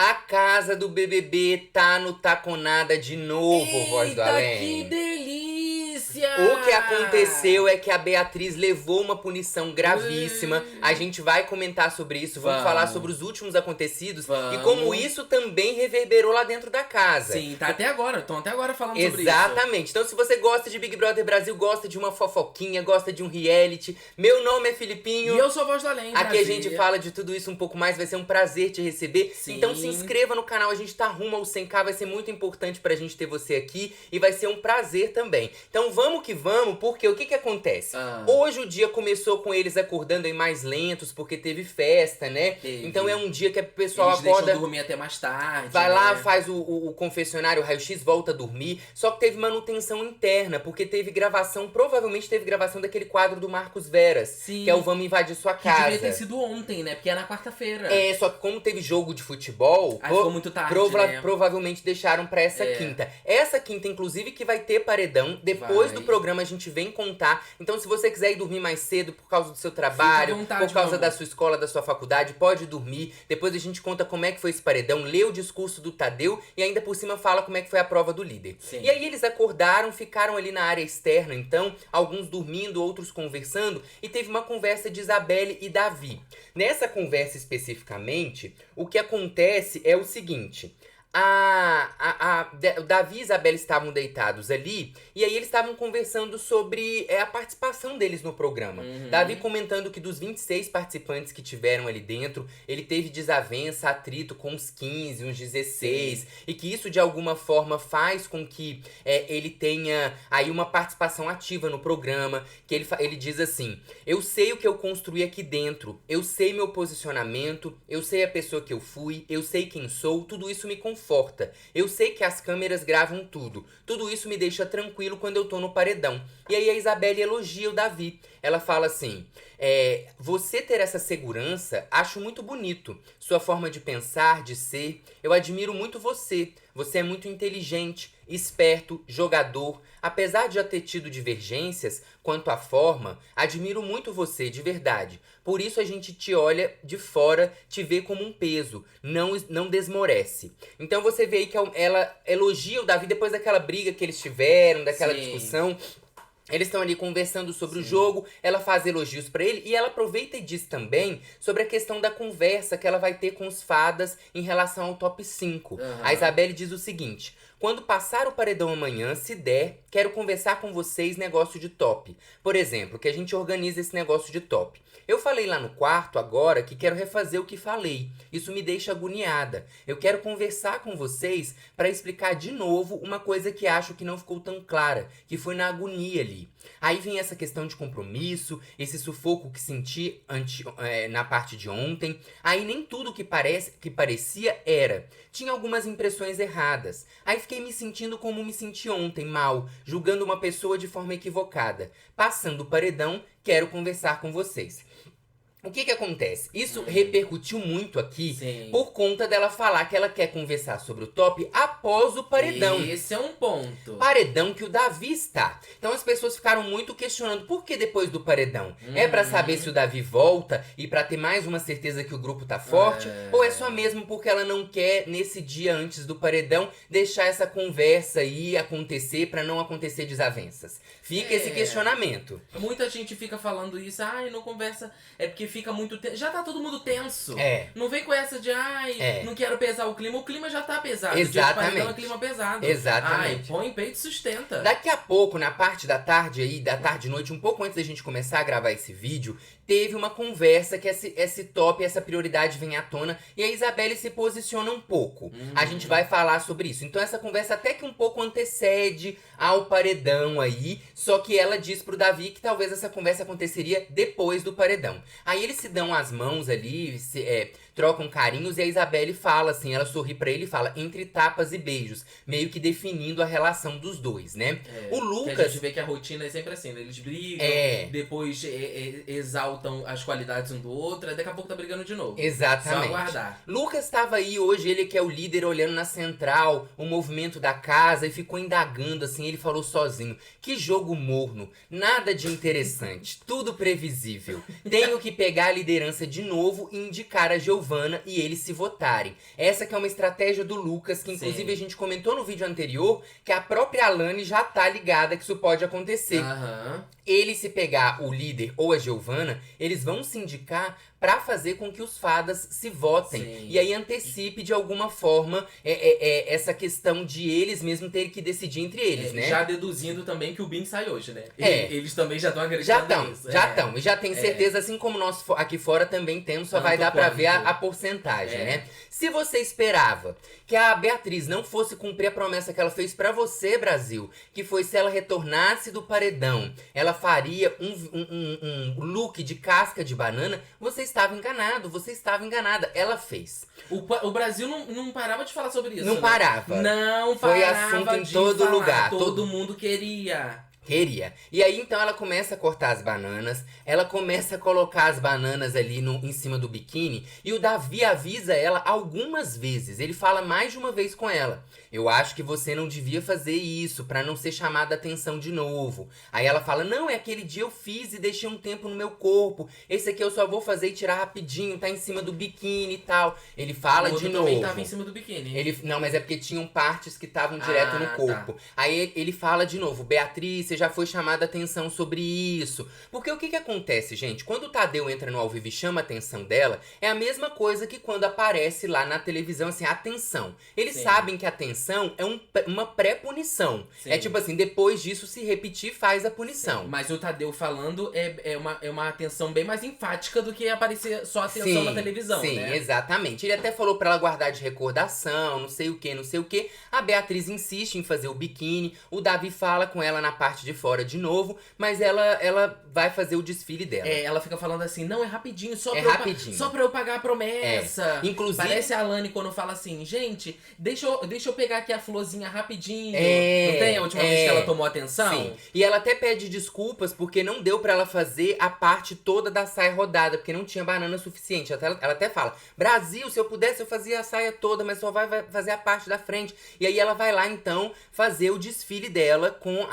A casa do BBB tá no Taconada de novo, Voz do Além. Que delícia! O que aconteceu é que a Beatriz levou uma punição gravíssima. A gente vai comentar sobre isso, vamos falar sobre os últimos acontecidos e como isso também reverberou lá dentro da casa. Sim, tá até agora, estão até agora falando sobre isso. Exatamente. Então se você gosta de Big Brother Brasil, gosta de uma fofoquinha, gosta de um reality, meu nome é Filipinho. E eu sou a Voz do Além. Aqui a gente fala de tudo isso um pouco mais, vai ser um prazer te receber. Sim. Então se inscreva no canal, a gente tá rumo ao 100k, vai ser muito importante pra gente ter você aqui e vai ser um prazer também. Então vamos que vamos, porque o que acontece? Hoje o dia começou com eles acordando aí mais lentos, porque teve festa, né? Então é um dia que o pessoal eles acorda... deixam dormir até mais tarde, vai né? lá, faz o confessionário, o raio-x, volta a dormir. Só que teve manutenção interna, porque teve gravação, provavelmente teve gravação daquele quadro do Marcos Veras. Sim. Que é o Vamos Invadir Sua Que Casa. devia ter sido ontem, né? Porque é na quarta-feira. É, só que como teve jogo de futebol, ficou muito tarde, né? provavelmente deixaram pra essa quinta. Essa quinta, inclusive, que vai ter paredão. Depois do programa a gente vem contar. Então, se você quiser ir dormir mais cedo por causa do seu trabalho, por causa da sua escola, da sua faculdade, pode dormir. Depois a gente conta como é que foi esse paredão, lê o discurso do Tadeu e ainda por cima fala como é que foi a prova do líder. Sim. E aí eles acordaram, ficaram ali na área externa, então, alguns dormindo, outros conversando, e teve uma conversa de Isabelle e Davi. Nessa conversa especificamente, o que acontece é o seguinte: o Davi e Isabelle estavam deitados ali, e aí eles estavam conversando sobre a participação deles no programa. Davi comentando que dos 26 participantes que tiveram ali dentro, ele teve desavença, atrito com uns 15, uns 16, Sim. e que isso de alguma forma faz com que ele tenha aí uma participação ativa no programa, que ele diz assim: eu sei o que eu construí aqui dentro, eu sei meu posicionamento, eu sei a pessoa que eu fui, eu sei quem sou, tudo isso me conforta. Eu sei que as câmeras gravam tudo. Tudo isso me deixa tranquilo quando eu tô no paredão. E aí a Isabelle elogia o Davi. Ela fala assim: você ter essa segurança, acho muito bonito. Sua forma de pensar, de ser. Eu admiro muito você. Você é muito inteligente, esperto, jogador. Apesar de já ter tido divergências quanto à forma, admiro muito você, de verdade. Por isso a gente te olha de fora, te vê como um peso, não desmorece. Então você vê aí que ela elogia o Davi depois daquela briga que eles tiveram, daquela Sim. discussão. Eles estão ali conversando sobre o jogo, ela faz elogios pra ele e ela aproveita e diz também sobre a questão da conversa que ela vai ter com os fadas em relação ao top 5. A Isabelle diz o seguinte: quando passar o paredão amanhã, se der, quero conversar com vocês negócio de top. Por exemplo, que a gente organiza esse negócio de top. Eu falei lá no quarto agora que quero refazer o que falei. Isso me deixa agoniada. Eu quero conversar com vocês para explicar de novo uma coisa que acho que não ficou tão clara, que foi na agonia ali. Aí vem essa questão de compromisso, esse sufoco que senti na parte de ontem. Aí nem tudo que parecia era. Tinha algumas impressões erradas. Aí fiquei me sentindo como me senti ontem, mal, julgando uma pessoa de forma equivocada. Passando o paredão, quero conversar com vocês. O que acontece? Isso repercutiu muito aqui. Sim. Por conta dela falar que ela quer conversar sobre o top após o paredão. Esse é um ponto. Paredão que o Davi está. Então as pessoas ficaram muito questionando por que depois do paredão? É pra saber se o Davi volta e pra ter mais uma certeza que o grupo tá forte? Ou é só mesmo porque ela não quer, nesse dia antes do paredão, deixar essa conversa aí acontecer pra não acontecer desavenças? Fica esse questionamento. Muita gente fica falando isso, não conversa, é porque fica muito tenso. Já tá todo mundo tenso. Não vem com essa de, não quero pesar o clima já tá pesado. Exatamente. O dia de paredão é clima pesado. Exatamente. Põe peito e sustenta. Daqui a pouco, na parte da tarde aí, da tarde e noite, um pouco antes da gente começar a gravar esse vídeo, teve uma conversa que esse top, essa prioridade vem à tona e a Isabelle se posiciona um pouco. A gente vai falar sobre isso. Então essa conversa até que um pouco antecede ao paredão aí, só que ela diz pro Davi que talvez essa conversa aconteceria depois do paredão. Aí eles se dão as mãos ali, trocam carinhos e a Isabelle fala assim, ela sorri pra ele e fala, entre tapas e beijos, meio que definindo a relação dos dois, né? O Lucas... Que a gente vê que a rotina é sempre assim, né? Eles brigam, depois exaltam as qualidades um do outro, daqui a pouco tá brigando de novo. Exatamente. Só aguardar. Lucas tava aí hoje, ele que é o líder, olhando na central, o movimento da casa e ficou indagando assim, ele falou sozinho, que jogo morno, nada de interessante, tudo previsível. Tenho que pegar a liderança de novo e indicar a Giovana. Giovana e eles se votarem. Essa que é uma estratégia do Lucas, que inclusive a gente comentou no vídeo anterior, que a própria Alane já tá ligada que isso pode acontecer. Ele, se pegar o líder ou a Giovana, eles vão se indicar pra fazer com que os fadas se votem. Sim. E aí antecipe de alguma forma essa questão de eles mesmos terem que decidir entre eles, né? Já deduzindo também que o Bin sai hoje, né? Eles também já estão acreditando nisso. Já estão. E já tem certeza, assim como nós aqui fora também temos, só vai dar pra ver a porcentagem, né? Se você esperava que a Beatriz não fosse cumprir a promessa que ela fez pra você, Brasil, que foi se ela retornasse do paredão, ela faria um look de casca de banana, você estava enganado, você estava enganada. Ela fez. O Brasil não parava de falar sobre isso. Não parava. Não parava. Foi assunto em todo lugar. Todo mundo queria. E aí, então, ela começa a cortar as bananas, ela começa a colocar as bananas ali em cima do biquíni, e o Davi avisa ela algumas vezes. Ele fala mais de uma vez com ela. Eu acho que você não devia fazer isso, pra não ser chamada a atenção de novo. Aí ela fala, não, aquele dia eu fiz e deixei um tempo no meu corpo. Esse aqui eu só vou fazer e tirar rapidinho, tá em cima do biquíni e tal. Ele fala de novo. Também tava em cima do biquíni. Não, mas é porque tinham partes que estavam direto no corpo. Tá. Aí ele fala de novo, Beatriz, você já foi chamada a atenção sobre isso. Porque o que acontece, gente? Quando o Tadeu entra no ao vivo e chama a atenção dela, é a mesma coisa que quando aparece lá na televisão, assim, atenção. Eles sabem que a atenção é uma pré-punição. É tipo assim, depois disso, se repetir, faz a punição. Sim. Mas o Tadeu falando é uma atenção bem mais enfática do que aparecer só atenção na televisão, né? Sim, exatamente. Ele até falou pra ela guardar de recordação, não sei o que. A Beatriz insiste em fazer o biquíni. O Davi fala com ela na parte de fora de novo, mas ela vai fazer o desfile dela. Ela fica falando assim, não, é rapidinho, só rapidinho. Pra eu pagar a promessa. Inclusive, parece a Alane quando fala assim, gente, deixa eu pegar aqui a florzinha rapidinho. Não tem a última vez que ela tomou atenção? Sim. E ela até pede desculpas porque não deu pra ela fazer a parte toda da saia rodada, porque não tinha banana suficiente. Ela até fala, Brasil, se eu pudesse eu fazia a saia toda, mas só vai fazer a parte da frente. E aí ela vai lá então fazer o desfile dela com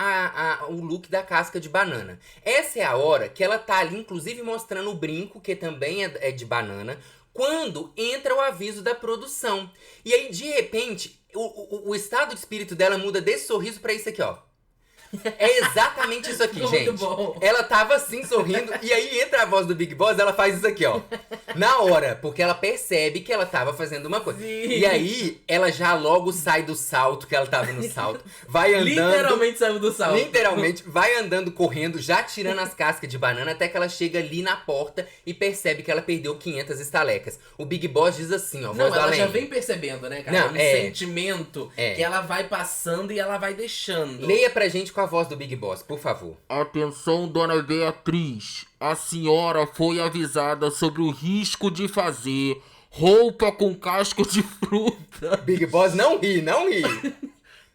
o look da casca de banana. Essa é a hora que ela tá ali, inclusive mostrando o brinco, que também é de banana, quando entra o aviso da produção. E aí, de repente, o estado de espírito dela muda desse sorriso pra isso aqui, ó. É exatamente isso aqui, gente. Muito bom. Ela tava assim, sorrindo, e aí entra a voz do Big Boss, ela faz isso aqui, ó. Na hora, porque ela percebe que ela tava fazendo uma coisa. Sim. E aí, ela já logo sai do salto, que ela tava no salto. Vai andando. Literalmente saiu do salto. Literalmente, vai andando, correndo, já tirando as cascas de banana, até que ela chega ali na porta e percebe que ela perdeu 500 estalecas. O Big Boss diz assim, ó, voz do além. Ela já vem percebendo, né, cara? Sentimento que ela vai passando e ela vai deixando. Leia pra gente com a voz do Big Boss, por favor. Atenção, dona Beatriz. A senhora foi avisada sobre o risco de fazer roupa com casco de fruta. Big Boss, não ri.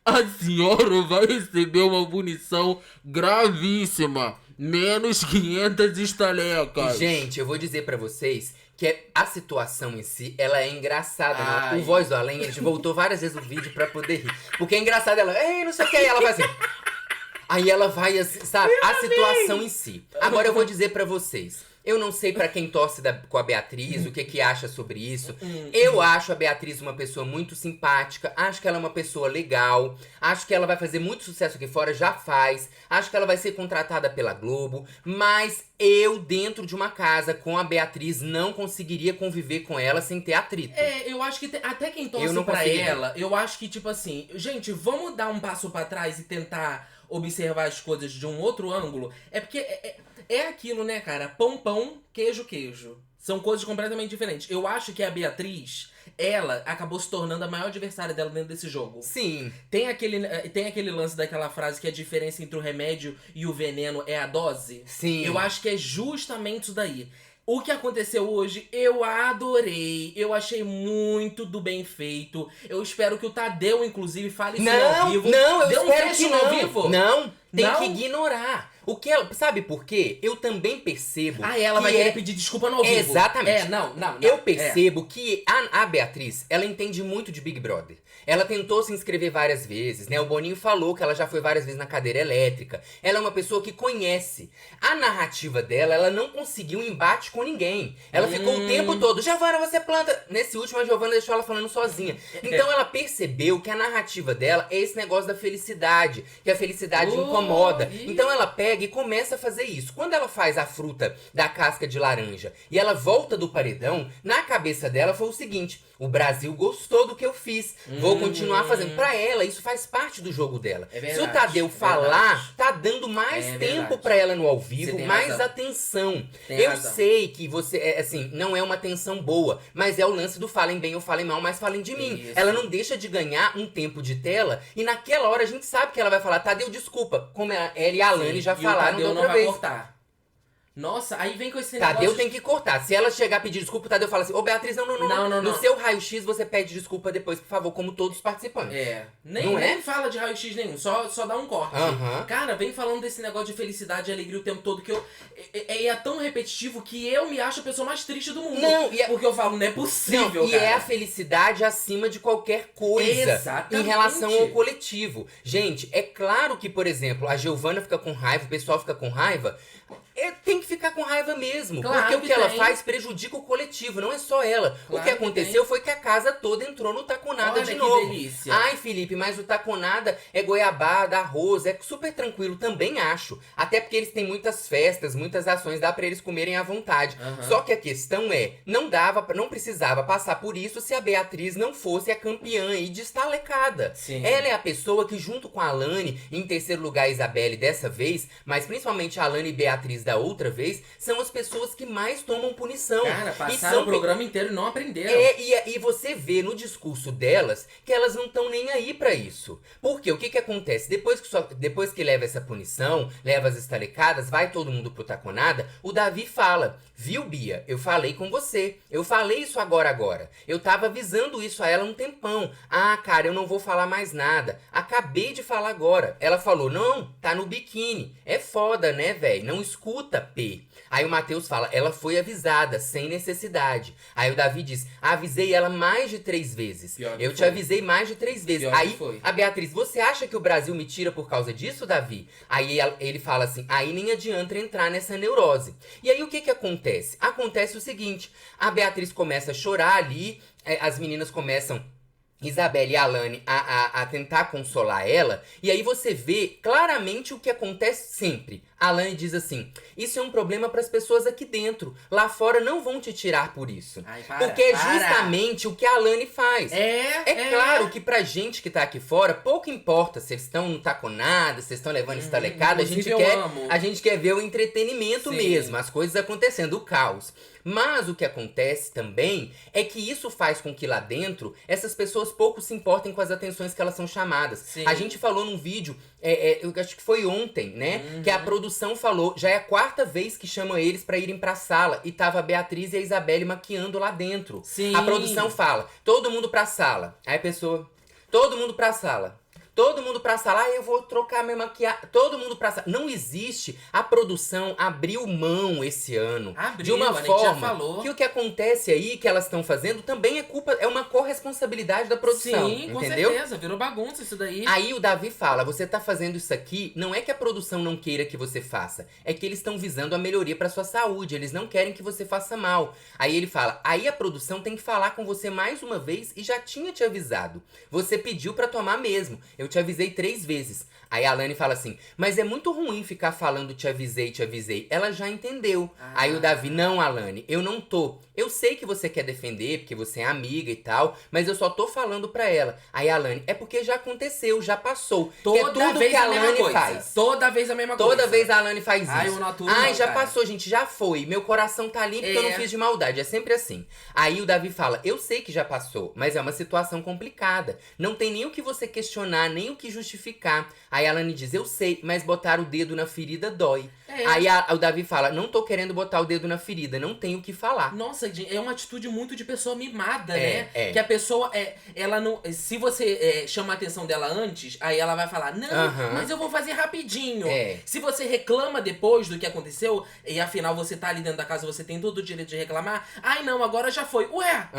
A senhora vai receber uma punição gravíssima. Menos 500 estalecas. Gente, eu vou dizer pra vocês que a situação em si, ela é engraçada. O Voz do Além, a gente voltou várias vezes no vídeo pra poder rir. Porque é engraçado, ela, ei, não sei o que, aí ela vai assim... Aí ela vai assim, sabe? A situação em si. Agora eu vou dizer pra vocês. Eu não sei pra quem torce com a Beatriz, o que acha sobre isso. Eu acho a Beatriz uma pessoa muito simpática. Acho que ela é uma pessoa legal. Acho que ela vai fazer muito sucesso aqui fora, já faz. Acho que ela vai ser contratada pela Globo. Mas eu, dentro de uma casa com a Beatriz, não conseguiria conviver com ela sem ter atrito. Eu acho que até quem torce pra ela, eu acho que, tipo assim, gente, vamos dar um passo pra trás e tentar observar as coisas de um outro ângulo. É porque é aquilo, né, cara? Pão, queijo. São coisas completamente diferentes. Eu acho que a Beatriz, ela acabou se tornando a maior adversária dela dentro desse jogo. Sim. Tem aquele lance daquela frase que a diferença entre o remédio e o veneno é a dose. Sim. Eu acho que é justamente isso daí. O que aconteceu hoje, eu adorei. Eu achei muito do bem feito. Eu espero que o Tadeu, inclusive, fale isso ao vivo. Não, eu Deu espero um que ao vivo? Não. Tem que ignorar. O que ela, sabe por quê? Eu também percebo. Ela vai querer pedir desculpa no ao vivo. Exatamente. Não. Eu percebo que a Beatriz, ela entende muito de Big Brother. Ela tentou se inscrever várias vezes, né? O Boninho falou que ela já foi várias vezes na cadeira elétrica. Ela é uma pessoa que conhece. A narrativa dela, ela não conseguiu embate com ninguém. Ela ficou o tempo todo, Giovana, você planta. Nesse último, a Giovana deixou ela falando sozinha. Então ela percebeu que a narrativa dela é esse negócio da felicidade. Que a felicidade incomoda. Então ela pega e começa a fazer isso. Quando ela faz a fruta da casca de laranja e ela volta do paredão, na cabeça dela foi o seguinte: o Brasil gostou do que eu fiz. Vou continuar fazendo. Pra ela, isso faz parte do jogo dela. Se o Tadeu falar, tá dando mais tempo pra ela no ao vivo, mais atenção. Eu sei que você, assim, não é uma atenção boa, mas é o lance do falem bem ou falem mal, mas falem de mim. Isso. Ela não deixa de ganhar um tempo de tela e naquela hora a gente sabe que ela vai falar, Tadeu, desculpa, como ela e a Alane já falaram da outra vez. Cortar. Nossa, aí vem com esse negócio... Tadeu tem que cortar. Se ela chegar a pedir desculpa, o Tadeu fala assim, ô Beatriz, não. No seu raio-x você pede desculpa depois, por favor, como todos os participantes. Nem fala de raio-x nenhum, só dá um corte. Cara, vem falando desse negócio de felicidade e alegria o tempo todo, que é tão repetitivo que eu me acho a pessoa mais triste do mundo. Porque eu falo, não é possível, cara. E é a felicidade acima de qualquer coisa. Exatamente. Em relação ao coletivo. Gente, é claro que, por exemplo, a Giovana fica com raiva, o pessoal fica com raiva... Tem que ficar com raiva mesmo. Claro, porque o que ela faz prejudica o coletivo, não é só ela. Claro, o que aconteceu foi que a casa toda entrou no taconada de novo. Que delícia. Ai, Felipe, mas o taconada é goiabada, arroz, é super tranquilo, também acho. Até porque eles têm muitas festas, muitas ações, dá pra eles comerem à vontade. Só que a questão é, não precisava passar por isso se a Beatriz não fosse a campeã aí de estalecada. Sim. Ela é a pessoa que, junto com a Alane, em terceiro lugar a Isabelle dessa vez, mas principalmente a Alane e Beatriz da outra vez, são as pessoas que mais tomam punição. Cara, passaram o programa inteiro e não aprenderam. E você vê no discurso delas que elas não estão nem aí pra isso. Porque o que acontece? Depois que leva essa punição, leva as estalecadas, vai todo mundo pro taconada, o Davi fala, viu, Bia? Eu falei com você. Eu falei isso agora. Eu tava avisando isso a ela um tempão. Ah, cara, eu não vou falar mais nada. Acabei de falar agora. Ela falou, não, tá no biquíni. É foda, né, velho? Não escuta, P. Aí o Matheus fala, ela foi avisada, sem necessidade. Aí o Davi diz, avisei ela mais de 3 vezes. Eu te avisei mais de 3 vezes. Aí a Beatriz, você acha que o Brasil me tira por causa disso, Davi? Aí ele fala assim, aí nem adianta entrar nessa neurose. E aí o que acontece? Acontece o seguinte, a Beatriz começa a chorar ali, as meninas começam... Isabelle e Alane a tentar consolar ela. E aí você vê claramente o que acontece sempre. A Alane diz assim, isso é um problema para as pessoas aqui dentro. Lá fora não vão te tirar por isso. Porque é justamente o que a Alane faz. É claro que pra gente que tá aqui fora, pouco importa se eles estão no taconada, se eles estão levando estalecada. A gente quer ver o entretenimento mesmo. As coisas acontecendo, o caos. Mas o que acontece também é que isso faz com que lá dentro essas pessoas pouco se importem com as atenções que elas são chamadas. Sim. A gente falou num vídeo, eu acho que foi ontem, né? Que a produção falou, já é a 4ª vez que chama eles pra irem pra sala. E tava a Beatriz e a Isabelle maquiando lá dentro. Sim. A produção fala, todo mundo pra sala. Aí a pessoa, todo mundo pra sala. Todo mundo pra sala, eu vou trocar minha maquiagem. Todo mundo pra sala. Não existe. A produção abriu mão esse ano. De uma forma que o que acontece aí, que elas estão fazendo, também é uma corresponsabilidade da produção. Sim, com entendeu? certeza. Virou bagunça isso daí. Aí o Davi fala, você tá fazendo isso aqui, não é que a produção não queira que você faça. É que eles estão visando a melhoria pra sua saúde. Eles não querem que você faça mal. Aí ele fala, aí a produção tem que falar com você mais uma vez e já tinha te avisado. Você pediu pra tomar mesmo. Eu te avisei 3 vezes. Aí a Alane fala assim, mas é muito ruim ficar falando te avisei. Ela já entendeu. Aí o Davi, não, Alane, eu não tô. Eu sei que você quer defender, porque você é amiga e tal, mas eu só tô falando pra ela. Aí a Alane, é porque já aconteceu, já passou. Toda vez que a Alane faz. Toda vez a mesma coisa. Toda vez a Alane faz isso. Eu não aturo, já passou, gente, já foi. Meu coração tá limpo porque eu não fiz de maldade. É sempre assim. Aí o Davi fala, eu sei que já passou, mas é uma situação complicada. Não tem nem o que você questionar, nem o que justificar. Aí a Alane diz, eu sei, mas botar o dedo na ferida dói. Aí o Davi fala, não tô querendo botar o dedo na ferida, não tenho o que falar. Nossa, é uma atitude muito de pessoa mimada, né? Que a pessoa, ela não... Se você chama a atenção dela antes, aí ela vai falar, não, mas eu vou fazer rapidinho. Se você reclama depois do que aconteceu, e afinal você tá ali dentro da casa, você tem todo o direito de reclamar, ai não, agora já foi. Ué,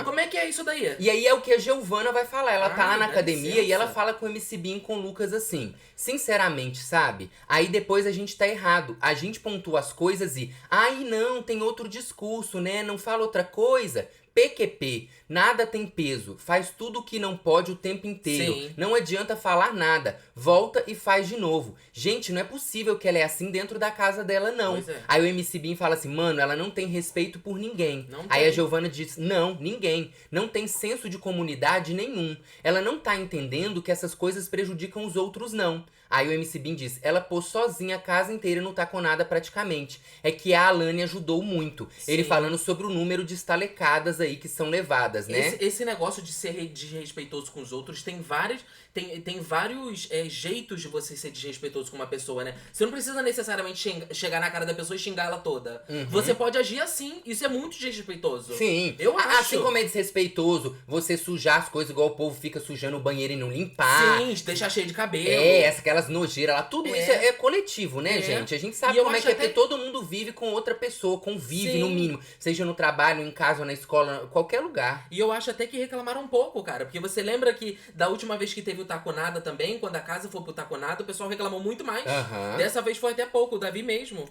como é que é isso daí? E aí é o que a Giovana vai falar, ela tá lá na academia e ela fala com o MC Bin, com o Lucas assim, sinceramente, sabe? Aí depois a gente tá errado. A gente pontua as coisas e, ai não, tem outro discurso, né? Não fala outra coisa. PQP, nada tem peso, faz tudo o que não pode o tempo inteiro. Sim. Não adianta falar nada, volta e faz de novo. Gente, não é possível que ela é assim dentro da casa dela, não. Aí o MC Bin fala assim, mano, ela não tem respeito por ninguém. Aí a Giovana diz, não, ninguém. Não tem senso de comunidade nenhum. Ela não tá entendendo que essas coisas prejudicam os outros, não. Aí o MC Bin diz, ela pôs sozinha a casa inteira no Taconada praticamente. É que a Alane ajudou muito. Sim. Ele falando sobre o número de estalecadas aí que são levadas, né? Esse negócio de ser desrespeitoso com os outros tem vários jeitos de você ser desrespeitoso com uma pessoa, né? Você não precisa necessariamente chegar na cara da pessoa e xingar ela toda. Você pode agir assim. Isso é muito desrespeitoso. Sim. Eu acho. Assim como é desrespeitoso você sujar as coisas igual o povo fica sujando o banheiro e não limpar. Sim, deixar cheio de cabelo. Aquelas nojeiras lá. Tudo isso é coletivo, né, gente? A gente sabe como é que porque todo mundo vive com outra pessoa. Convive, no mínimo. Seja no trabalho, em casa, ou na escola, qualquer lugar. E eu acho até que reclamaram um pouco, cara. Porque você lembra que da última vez que teve o Taconada também, quando a casa foi pro Taconada, o pessoal reclamou muito mais. Dessa vez foi até pouco, o Davi mesmo.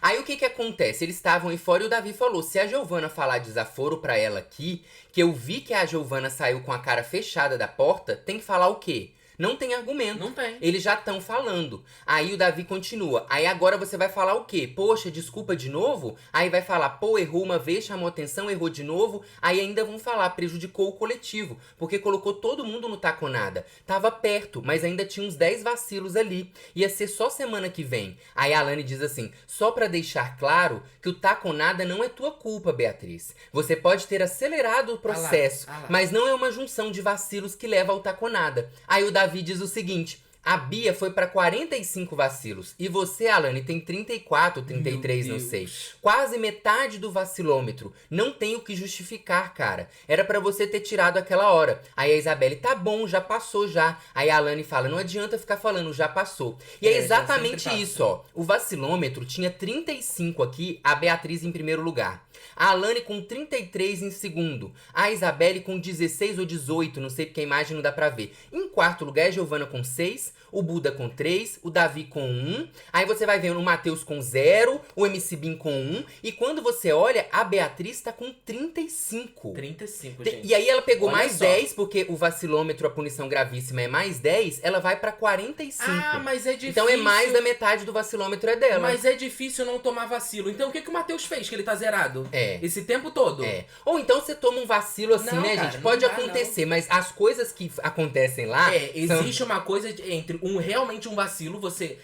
Aí o que acontece? Eles estavam aí fora e o Davi falou, se a Giovana falar desaforo pra ela aqui, que eu vi que a Giovana saiu com a cara fechada da porta, tem que falar o quê? Não tem argumento. Não tem. Eles já estão falando. Aí o Davi continua. Aí agora você vai falar o quê? Poxa, desculpa de novo? Aí vai falar, pô, errou uma vez, chamou atenção, errou de novo. Aí ainda vão falar, prejudicou o coletivo. Porque colocou todo mundo no Taconada. Tava perto, mas ainda tinha uns 10 vacilos ali. Ia ser só semana que vem. Aí a Alane diz assim, só pra deixar claro que o Taconada não é tua culpa, Beatriz. Você pode ter acelerado o processo, mas não é uma junção de vacilos que leva ao Taconada. Aí o Davi diz o seguinte, a Bia foi pra 45 vacilos. E você, Alane, tem 34, 33, não sei. Quase metade do vacilômetro. Não tem o que justificar, cara. Era pra você ter tirado aquela hora. Aí a Isabelle, tá bom, já passou já. Aí a Alane fala, não adianta ficar falando, já passou. E é exatamente isso, ó. O vacilômetro tinha 35 aqui, a Beatriz em primeiro lugar. A Alane com 33 em segundo. A Isabelle com 16 ou 18, não sei porque a imagem não dá pra ver. Em quarto lugar, a Giovana com 6, o Buda com 3, o Davi com 1. Aí você vai vendo o Matheus com 0, o MC Bin com 1. E quando você olha, a Beatriz tá com 35. 35, gente. E aí ela pegou mais 10, porque o vacilômetro, a punição gravíssima é mais 10, ela vai pra 45. Ah, mas é difícil. Então é mais da metade do vacilômetro é dela. Mas é difícil não tomar vacilo. Então o que o Matheus fez, que ele tá zerado? Esse tempo todo. Ou então você toma um vacilo assim, né, cara, gente? Pode acontecer, mas as coisas que acontecem lá... existe uma coisa entre realmente um vacilo, você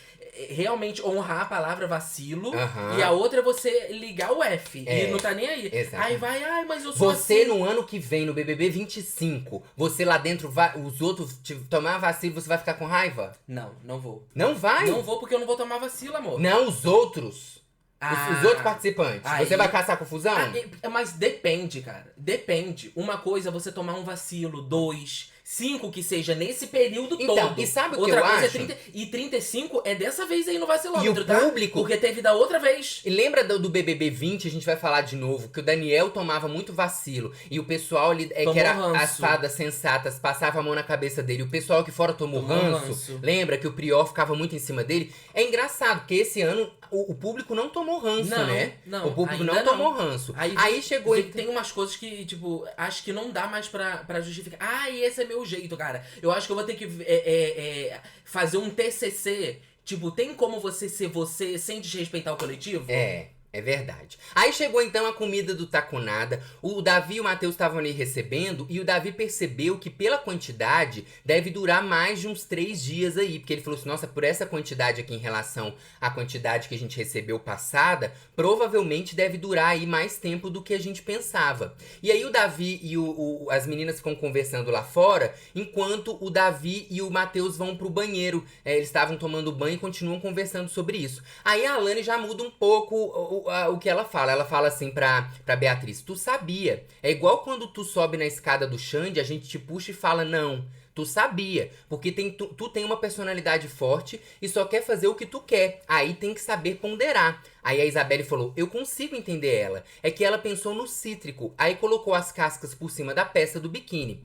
realmente honrar a palavra vacilo, e a outra é você ligar o F. E não tá nem aí. Aí vai, mas eu sou você assim. No ano que vem, no BBB 25, você lá dentro, os outros tomar vacilo, você vai ficar com raiva? Não vou. Não vai? Não vou porque eu não vou tomar vacilo, amor. Não, os outros. Os outros participantes. Você vai caçar confusão? Mas depende, cara. Depende. Uma coisa é você tomar um vacilo, 2, 5 que seja nesse período todo. E sabe o que outra eu coisa acho? É 30, e 35 é dessa vez aí no vacilômetro, e o público, porque teve da outra vez. E lembra do BBB 20, a gente vai falar de novo, que o Daniel tomava muito vacilo. E o pessoal ali, que era ranço. As fadas sensatas, passava a mão na cabeça dele. O pessoal aqui fora tomou ranço. Lembra que o Prior ficava muito em cima dele? É engraçado, porque esse ano o público não tomou ranço, né? Não, o público não tomou ranço. Aí chegou... Tem umas coisas que, tipo, acho que não dá mais pra justificar. Esse é meu jeito, cara. Eu acho que eu vou ter que fazer um TCC. Tipo, tem como você ser você sem desrespeitar o coletivo? É verdade. Aí chegou então a comida do Taconada, o Davi e o Matheus estavam ali recebendo, e o Davi percebeu que pela quantidade deve durar mais de uns 3 dias aí, porque ele falou assim, nossa, por essa quantidade aqui em relação à quantidade que a gente recebeu passada, provavelmente deve durar aí mais tempo do que a gente pensava. E aí o Davi e as meninas ficam conversando lá fora, enquanto o Davi e o Matheus vão pro banheiro. Eles estavam tomando banho e continuam conversando sobre isso. Aí a Alane já muda um pouco o que ela fala. Ela fala assim pra Beatriz, tu sabia. É igual quando tu sobe na escada do Xande, a gente te puxa e fala, não, tu sabia. Porque tu tem uma personalidade forte e só quer fazer o que tu quer. Aí tem que saber ponderar. Aí a Isabelle falou, eu consigo entender ela. É que ela pensou no cítrico. Aí colocou as cascas por cima da peça do biquíni.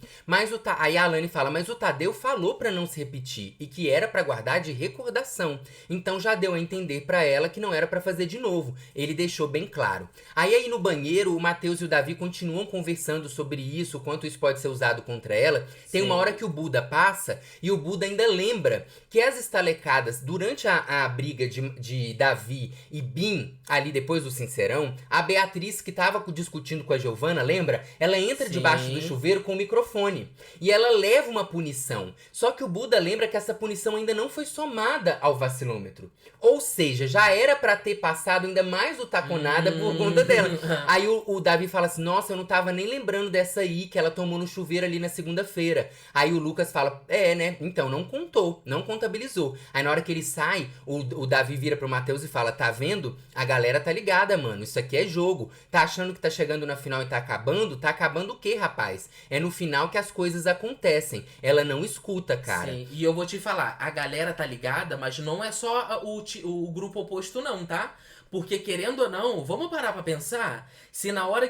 Aí a Alane fala, mas o Tadeu falou pra não se repetir. E que era pra guardar de recordação. Então já deu a entender pra ela que não era pra fazer de novo. Ele deixou bem claro. Aí no banheiro, o Matheus e o Davi continuam conversando sobre isso. Quanto isso pode ser usado contra ela. Tem uma hora que o Buda passa. E o Buda ainda lembra que as estalecadas, durante a briga de Davi e Bim, ali depois do Sincerão, a Beatriz, que tava discutindo com a Giovana, lembra? Ela entra debaixo do chuveiro com o microfone. E ela leva uma punição. Só que o Buda lembra que essa punição ainda não foi somada ao vacilômetro. Ou seja, já era pra ter passado ainda mais o Taconada por conta dela. Aí o Davi fala assim, nossa, eu não tava nem lembrando dessa aí que ela tomou no chuveiro ali na segunda-feira. Aí o Lucas fala, né? Então, não contou, não contabilizou. Aí na hora que ele sai, o Davi vira pro Matheus e fala, tá vendo? A galera tá ligada, mano. Isso aqui é jogo. Tá achando que tá chegando na final e tá acabando? Tá acabando o quê, rapaz? É no final que as coisas acontecem. Ela não escuta, cara. Sim, e eu vou te falar, a galera tá ligada, mas não é só o grupo oposto não, tá? Porque querendo ou não, vamos parar pra pensar, se na hora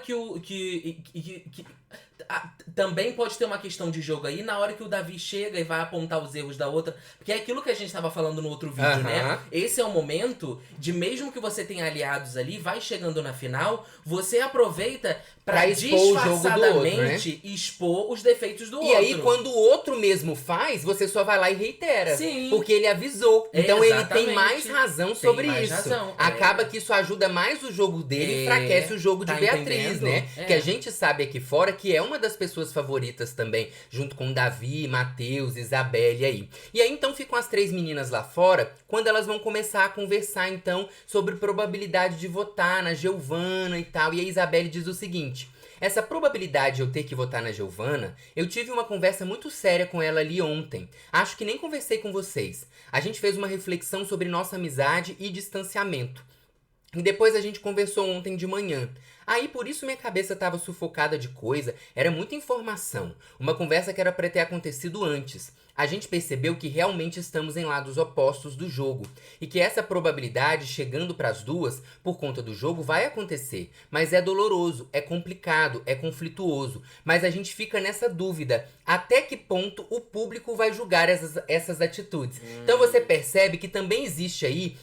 também pode ter uma questão de jogo aí, na hora que o Davi chega e vai apontar os erros da outra, porque é aquilo que a gente tava falando no outro vídeo, né? Esse é o momento de, mesmo que você tenha aliados ali, vai chegando na final, você aproveita pra disfarçadamente expor os defeitos do outro. E aí, quando o outro mesmo faz, você só vai lá e reitera. Sim. Porque ele avisou. Então ele tem mais razão sobre isso. Acaba que isso ajuda mais o jogo dele e enfraquece o jogo de Beatriz, né? Que a gente sabe aqui fora que é uma das pessoas favoritas também, junto com Davi, Matheus, Isabelle aí. E aí, então, ficam as 3 meninas lá fora, quando elas vão começar a conversar, então, sobre probabilidade de votar na Giovana e tal. E a Isabelle diz o seguinte, essa probabilidade de eu ter que votar na Giovana, eu tive uma conversa muito séria com ela ali ontem. Acho que nem conversei com vocês. A gente fez uma reflexão sobre nossa amizade e distanciamento. E depois a gente conversou ontem de manhã. Aí, por isso minha cabeça tava sufocada de coisa, era muita informação. Uma conversa que era pra ter acontecido antes. A gente percebeu que realmente estamos em lados opostos do jogo. E que essa probabilidade, chegando pras duas, por conta do jogo, vai acontecer. Mas é doloroso, é complicado, é conflituoso. Mas a gente fica nessa dúvida. Até que ponto o público vai julgar essas atitudes? Então você percebe que também existe aí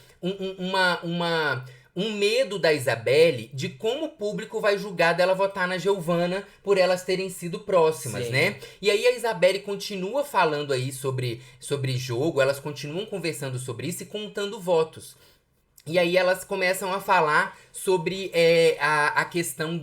um medo da Isabelle de como o público vai julgar dela votar na Giovana por elas terem sido próximas, né? E aí a Isabelle continua falando aí sobre jogo, elas continuam conversando sobre isso e contando votos. E aí elas começam a falar sobre a questão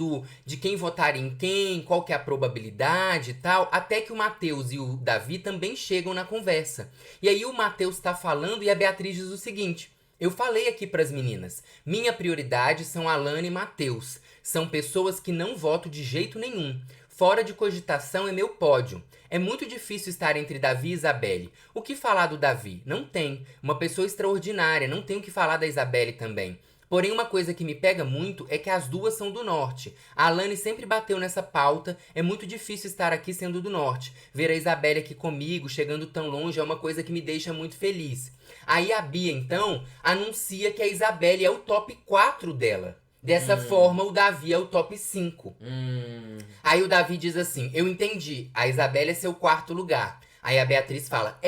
de quem votar em quem, qual que é a probabilidade e tal, até que o Matheus e o Davi também chegam na conversa. E aí o Matheus tá falando e a Beatriz diz o seguinte, eu falei aqui pras meninas, minha prioridade são Alane e Matheus, são pessoas que não voto de jeito nenhum. Fora de cogitação é meu pódio. É muito difícil estar entre Davi e Isabelle. O que falar do Davi? Não tem. Uma pessoa extraordinária, não tenho o que falar da Isabelle também. Porém, uma coisa que me pega muito é que as duas são do norte. A Alane sempre bateu nessa pauta, é muito difícil estar aqui sendo do norte. Ver a Isabelle aqui comigo, chegando tão longe, é uma coisa que me deixa muito feliz. Aí a Bia, então, anuncia que a Isabelle é o top 4 dela. Dessa forma, o Davi é o top 5. Aí o Davi diz assim, eu entendi, a Isabelle é seu 4º lugar. Aí a Beatriz fala,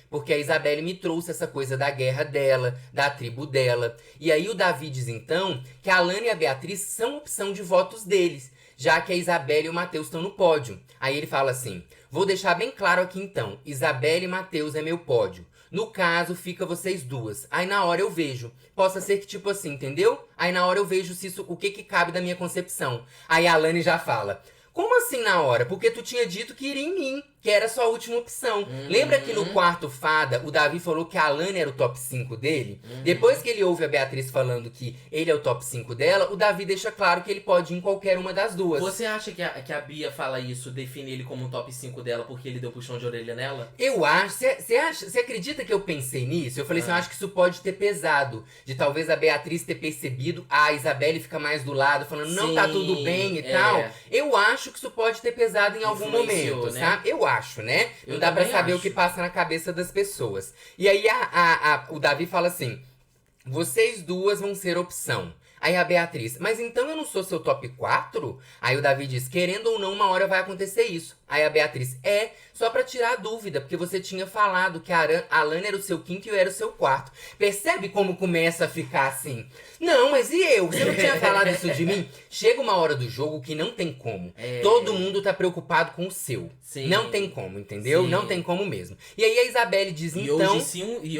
porque a Isabelle me trouxe essa coisa da guerra dela, da tribo dela. E aí o Davi diz então que a Alane e a Beatriz são opção de votos deles, já que a Isabelle e o Matheus estão no pódio. Aí ele fala assim, vou deixar bem claro aqui então, Isabelle e Matheus é meu pódio. No caso, fica vocês duas. Aí na hora eu vejo. Possa ser que tipo assim, entendeu? Aí na hora eu vejo se isso, o que cabe da minha concepção. Aí a Alane já fala... Como assim na hora? Porque tu tinha dito que iria em mim, que era a sua última opção. Lembra que no quarto fada, o Davi falou que a Alane era o top 5 dele? Depois que ele ouve a Beatriz falando que ele é o top 5 dela, o Davi deixa claro que ele pode ir em qualquer uma das duas. Você acha que a Bia fala isso, define ele como um top 5 dela porque ele deu puxão de orelha nela? Eu acho. Você acredita que eu pensei nisso? Eu falei assim, eu acho que isso pode ter pesado. De talvez a Beatriz ter percebido, a Isabelle fica mais do lado, falando, não, tá tudo bem e tal. Eu acho que isso pode ter pesado em algum momento, né? Sabe? Eu acho, né? Não dá pra saber o que passa na cabeça das pessoas. E aí o Davi fala assim, vocês duas vão ser opção. Aí a Beatriz, mas então eu não sou seu top 4? Aí o Davi diz, querendo ou não, uma hora vai acontecer isso. Aí a Beatriz, só pra tirar a dúvida, porque você tinha falado que a Alane era o seu quinto e eu era o seu quarto. Percebe como começa a ficar assim? Não, mas e eu? Você não tinha falado isso de mim? Chega uma hora do jogo que não tem como. Todo mundo tá preocupado com o seu. Sim. Não tem como, entendeu? Sim. Não tem como mesmo. E aí a Isabelle diz, então...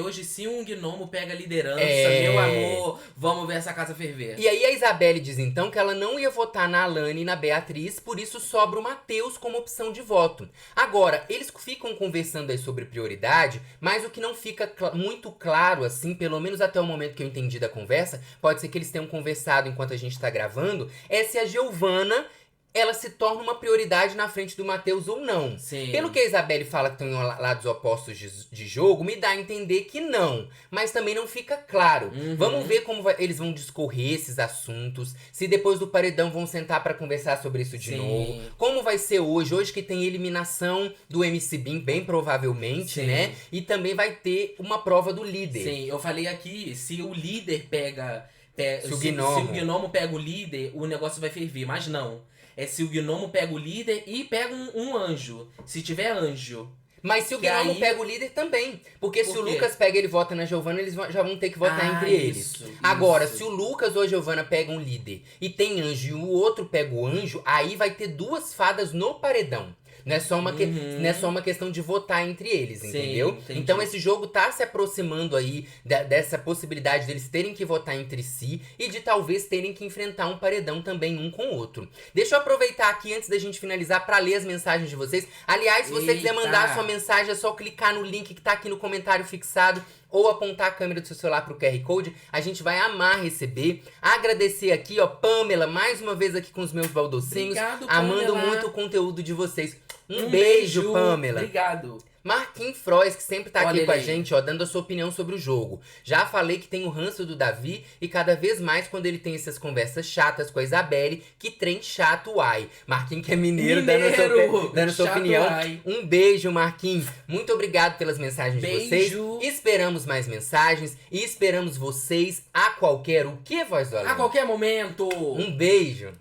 Hoje se um gnomo pega a liderança, meu amor, vamos ver essa casa ferver. E aí a Isabelle diz, então, que ela não ia votar na Alane e na Beatriz, por isso sobra o Matheus como opção de voto. Agora, eles ficam conversando aí sobre prioridade, mas o que não fica muito claro, assim, pelo menos até o momento que eu entendi da conversa, pode ser que eles tenham conversado enquanto a gente tá gravando, é se a Giovana... ela se torna uma prioridade na frente do Matheus ou não. Sim. Pelo que a Isabelle fala que estão em lados opostos de jogo, me dá a entender que não. Mas também não fica claro. Vamos ver como eles vão discorrer esses assuntos. Se depois do paredão vão sentar pra conversar sobre isso de novo. Como vai ser hoje que tem eliminação do MC Bin, bem provavelmente, né? E também vai ter uma prova do líder. Sim, eu falei aqui, se o líder pega... Se o gnomo pega o líder, o negócio vai ferver. Mas não. É se o gnomo pega o líder e pega um anjo. Se tiver anjo. Mas se o gnomo pega o líder também. Porque se o Lucas pega e ele vota na Giovana, eles já vão ter que votar entre eles. Agora, se o Lucas ou a Giovana pegam um líder e tem anjo e o outro pega o anjo, aí vai ter duas fadas no paredão. Não é só uma questão de votar entre eles, entendeu? Entendi. Então esse jogo tá se aproximando aí dessa possibilidade deles terem que votar entre si e de talvez terem que enfrentar um paredão também um com o outro. Deixa eu aproveitar aqui antes da gente finalizar pra ler as mensagens de vocês. Aliás, se você quiser mandar a sua mensagem, é só clicar no link que tá aqui no comentário fixado ou apontar a câmera do seu celular pro QR Code, a gente vai amar receber. Agradecer aqui, ó, Pamela, mais uma vez aqui com os meus baldocinhos. Obrigado, amando Pamela. muito o conteúdo de vocês. Um beijo, Pamela. Obrigado. Marquinhos Frois, que sempre tá aqui Olha com a ele aí. gente, ó, dando a sua opinião sobre o jogo. Já falei que tem o ranço do Davi e cada vez mais quando ele tem essas conversas chatas com a Isabelle, que trem chato, ai. Marquinhos que é mineiro, dando sua opinião. Ai. Um beijo, Marquinhos. Muito obrigado pelas mensagens de vocês. Beijo. Esperamos mais mensagens e esperamos vocês a qualquer o que, Voz do Além? A qualquer momento. Um beijo.